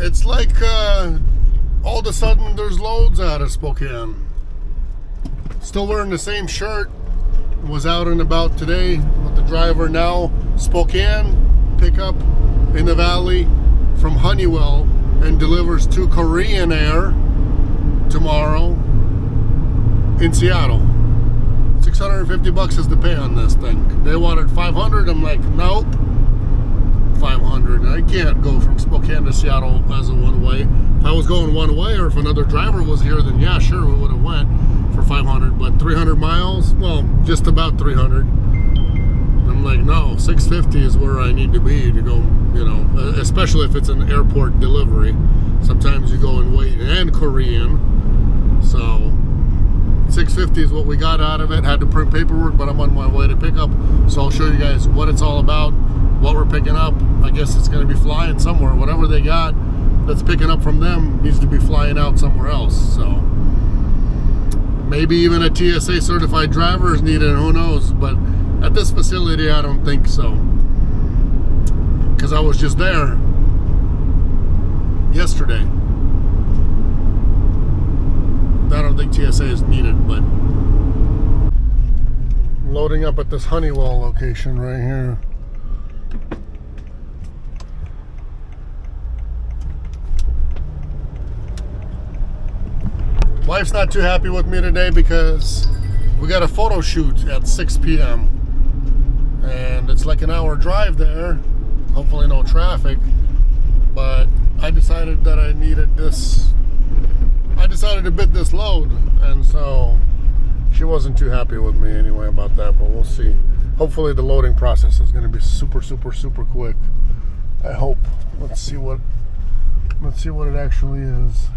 It's like all of a sudden there's loads out of Spokane. Still wearing the same shirt. Was out and about today with the driver now. Spokane pickup in the valley from Honeywell and delivers to Korean Air tomorrow in Seattle. $650 is the pay on this thing. They wanted $500. I'm like, nope. $500. I can't go from Spokane to Seattle as a one-way. If I was going one-way, or if another driver was here, then yeah, sure, we would have went for $500. But 300 miles, well, just about 300. I'm like, no, $650 is where I need to be to go. You know, especially if it's an airport delivery. Sometimes you go and wait and Korean. So $650 is what we got out of it. Had to print paperwork, but I'm on my way to pick up. So I'll show you guys what it's all about, what we're picking up. I guess it's going to be flying somewhere. Whatever they got that's picking up from them needs to be flying out somewhere else. So maybe even a TSA certified driver is needed, who knows. But at this facility, I don't think so. Because I was just there yesterday. I don't think TSA is needed, but loading up at this Honeywell location right here. Wife's not too happy with me today because we got a photo shoot at 6 p.m. and it's like an hour drive there. Hopefully no traffic, but I decided that I needed this. I decided to bid this load, and so she wasn't too happy with me anyway about that, but we'll see. Hopefully the loading process is going to be super quick. I hope. Let's see what it actually is.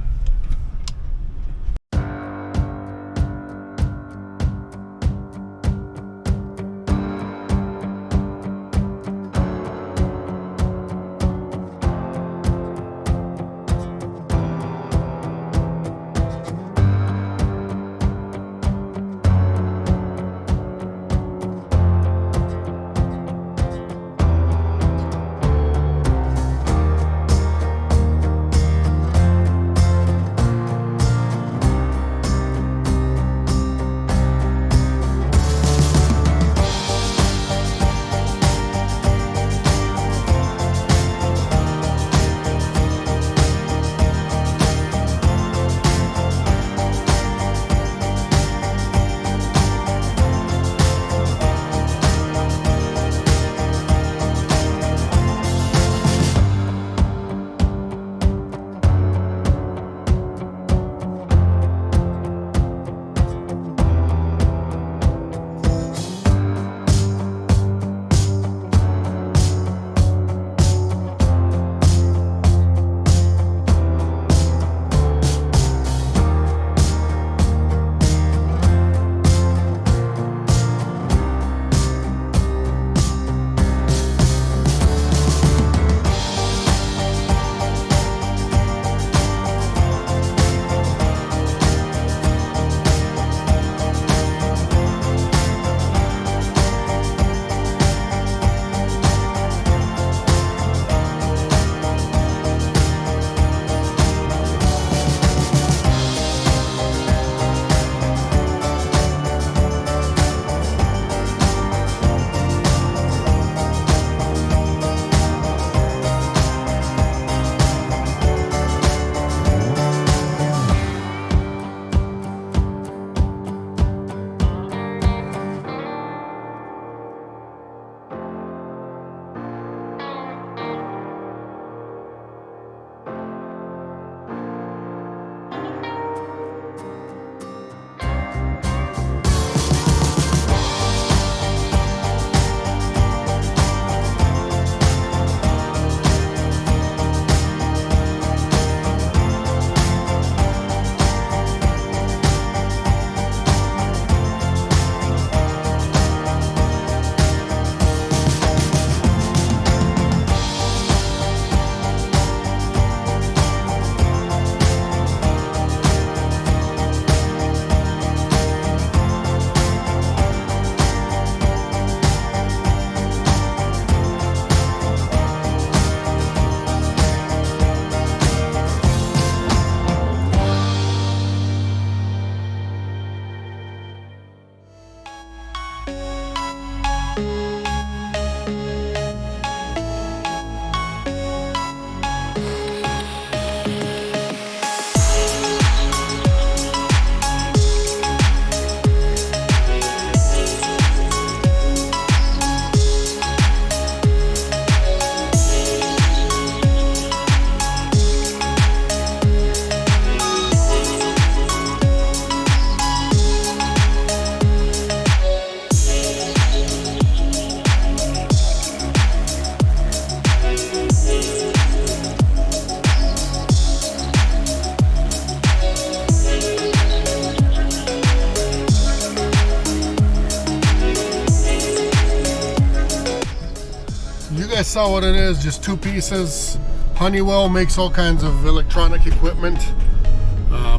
saw what it is, just two pieces. Honeywell makes all kinds of electronic equipment.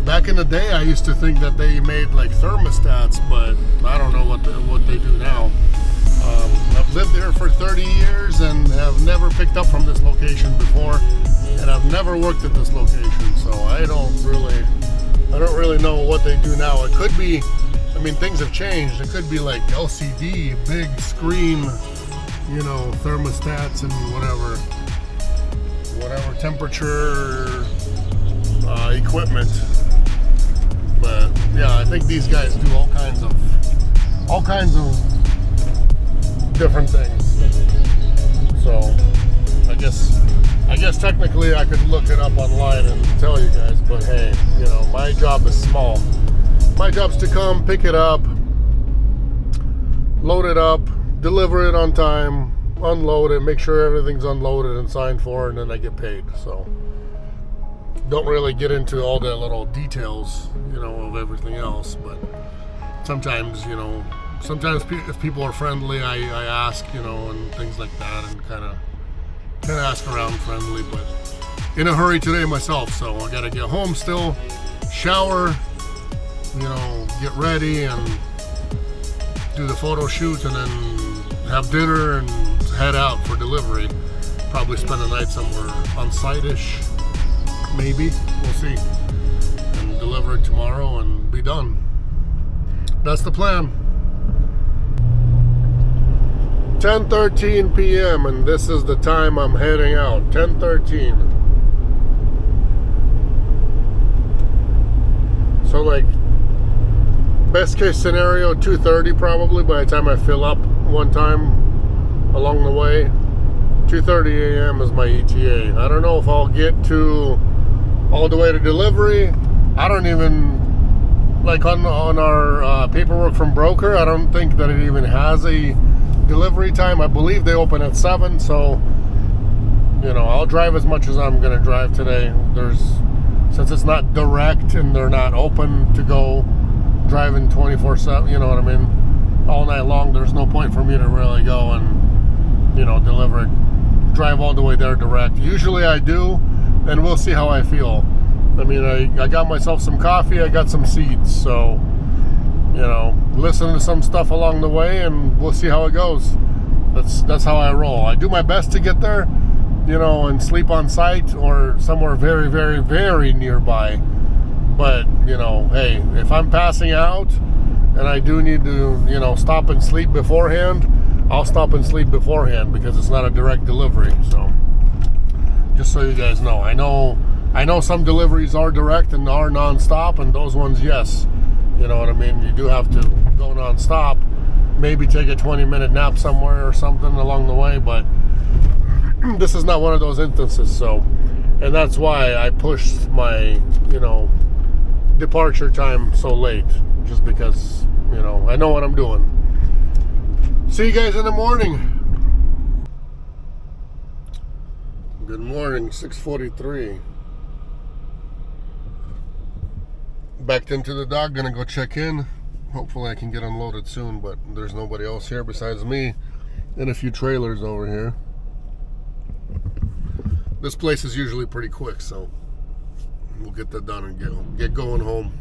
Back in the day, I used to think that they made like thermostats, but I don't know what they do now. I've lived here for 30 years and have never picked up from this location before, and I've never worked at this location, so I don't really know what they do now. It could be, I mean, things have changed. It could be like LCD, big screen, you know, thermostats and whatever temperature equipment. But yeah, I think these guys do all kinds of different things. So I guess technically I could look it up online and tell you guys, but hey, you know, my job is small. My job's to come, pick it up, load it up, deliver it on time, unload it, make sure everything's unloaded and signed for, and then I get paid. So don't really get into all the little details, you know, of everything else, but sometimes, you know, if people are friendly, I ask, you know, and things like that, and kind of ask around friendly, but in a hurry today myself, so I gotta get home still, shower, you know, get ready and do the photo shoot, and then have dinner and head out for delivery. Probably spend the night somewhere on site-ish, maybe, we'll see, and deliver it tomorrow and be done. That's the plan. 10:13 p.m. and this is the time I'm heading out. 10:13. So like best case scenario 2:30 probably by the time I fill up one time along the way. 2:30 a.m. is my ETA. I don't know if I'll get to all the way to delivery. I don't even, like on our paperwork from broker, I don't think that it even has a delivery time. I believe they open at 7, so you know, I'll drive as much as I'm gonna drive today. Since it's not direct and they're not open to go driving 24/7, you know what I mean, all night long, there's no point for me to really go and, you know, drive all the way there direct. Usually I do, and we'll see how I feel. I mean, I got myself some coffee, I got some seeds, so, you know, listen to some stuff along the way and we'll see how it goes. That's how I roll. I do my best to get there, you know, and sleep on site or somewhere very, very, very nearby. But, you know, hey, if I'm passing out and I do need to, you know, stop and sleep beforehand, I'll stop and sleep beforehand because it's not a direct delivery. So just so you guys know, I know some deliveries are direct and are non-stop, and those ones, yes, you know what I mean, you do have to go non-stop, maybe take a 20-minute nap somewhere or something along the way, but this is not one of those instances. So, and that's why I pushed my, you know, departure time so late, just because, you know, I know what I'm doing. See you guys in the morning. Good morning, 6:43. Backed into the dock, gonna go check in. Hopefully I can get unloaded soon, but there's nobody else here besides me and a few trailers over here. This place is usually pretty quick, so we'll get that done and get going home.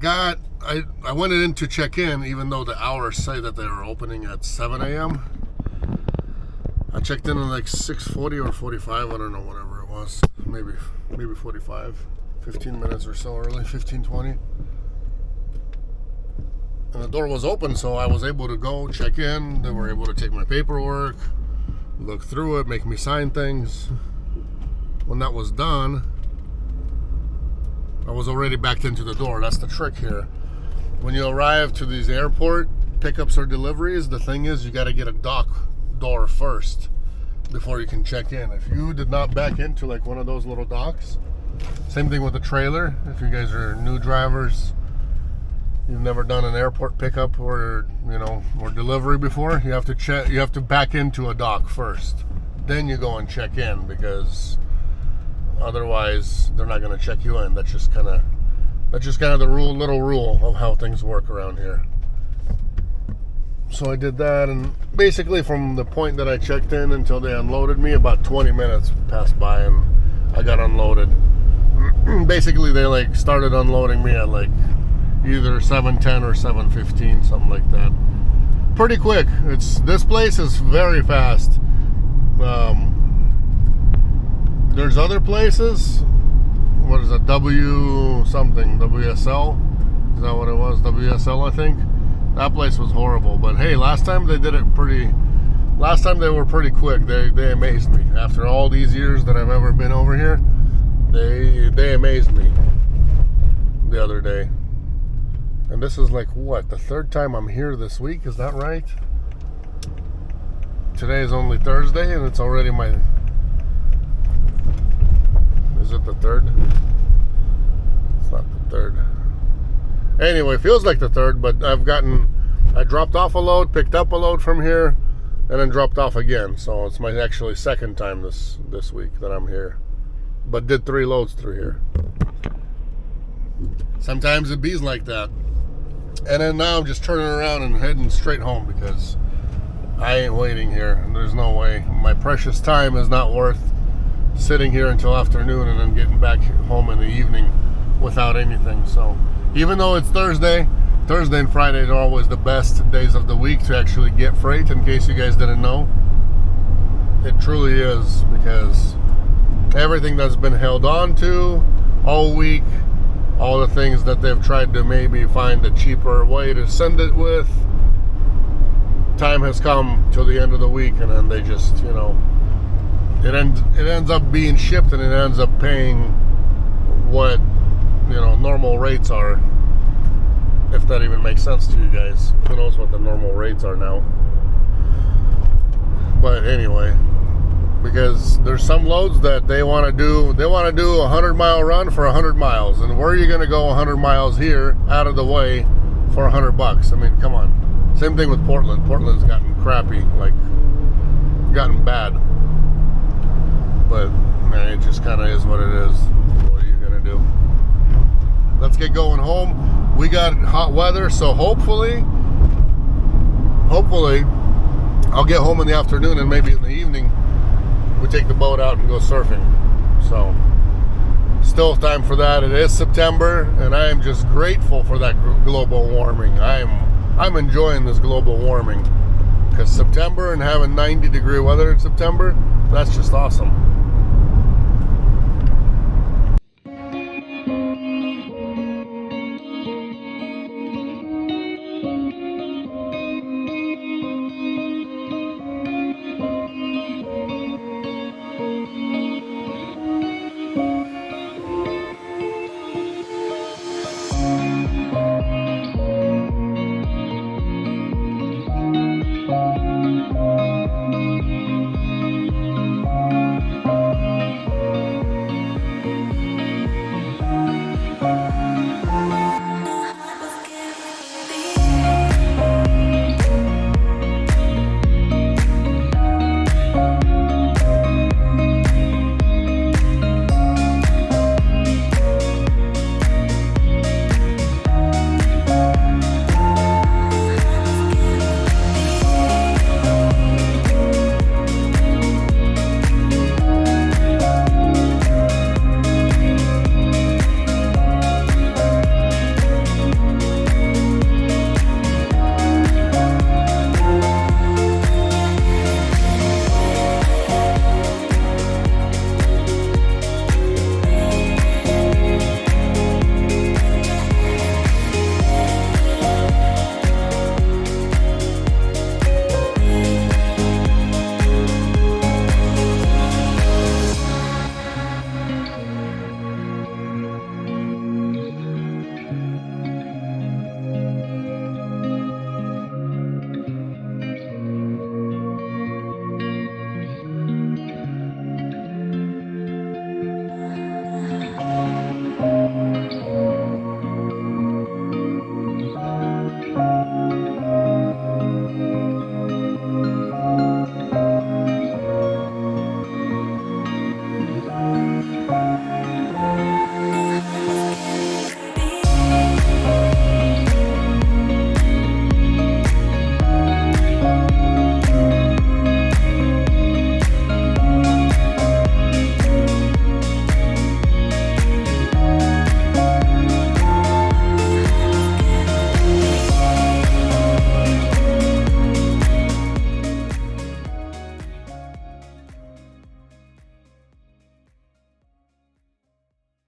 I went in to check in, even though the hours say that they were opening at 7 a.m. I checked in at like 6:40 or 45, I don't know, whatever it was. Maybe 45, 15 minutes or so early, 15:20. And the door was open, so I was able to go check in. They were able to take my paperwork, look through it, make me sign things. When that was done, I was already backed into the door. That's the trick here. When you arrive to these airport pickups or deliveries, the thing is you got to get a dock door first before you can check in. If you did not back into like one of those little docks, same thing with the trailer. If you guys are new drivers, you've never done an airport pickup or or delivery before, you have to check. You have to back into a dock first, then you go and check in, because otherwise they're not going to check you in. That's just kind of the little rule of how things work around here. So I did that, and basically from the point that I checked in until they unloaded me, about 20 minutes passed by and I got unloaded. Basically they like started unloading me at like either 7:10 or 7:15, something like that. Pretty quick. This place is very fast. There's other places. What is it? WSL? Is that what it was? WSL, I think. That place was horrible. But hey, last time they were pretty quick. They amazed me. After all these years that I've ever been over here, they amazed me the other day. And this is like, what, the third time I'm here this week? Is that right? Today is only Thursday, and it's already my... Is it the third? It's not the third. Anyway, feels like the third, but I dropped off a load, picked up a load from here, and then dropped off again. So it's my actually second time this week that I'm here. But did 3 loads through here. Sometimes it bees like that. And then now I'm just turning around and heading straight home, because I ain't waiting here. There's no way. My precious time is not worth sitting here until afternoon and then getting back home in the evening without anything. So even though it's Thursday and Friday are always the best days of the week to actually get freight, in case you guys didn't know. It truly is, because everything that's been held on to all week, all the things that they've tried to maybe find a cheaper way to send it with, time has come till the end of the week, and then they just, it ends up being shipped, and it ends up paying what normal rates are, if that even makes sense to you guys. Who knows what the normal rates are now. But anyway, because there's some loads that they want to do a 100-mile run for 100 miles, and where are you going to go 100 miles here out of the way for $100? I mean, come on. Same thing with Portland. Portland's gotten crappy, like gotten bad. But man, it just kind of is what it is. What are you gonna do? Let's get going home. We got hot weather, so hopefully I'll get home in the afternoon, and maybe in the evening we take the boat out and go surfing. So still time for that. It is September, and I am just grateful for that global warming. I'm enjoying this global warming, because September and having 90-degree weather in September, that's just awesome.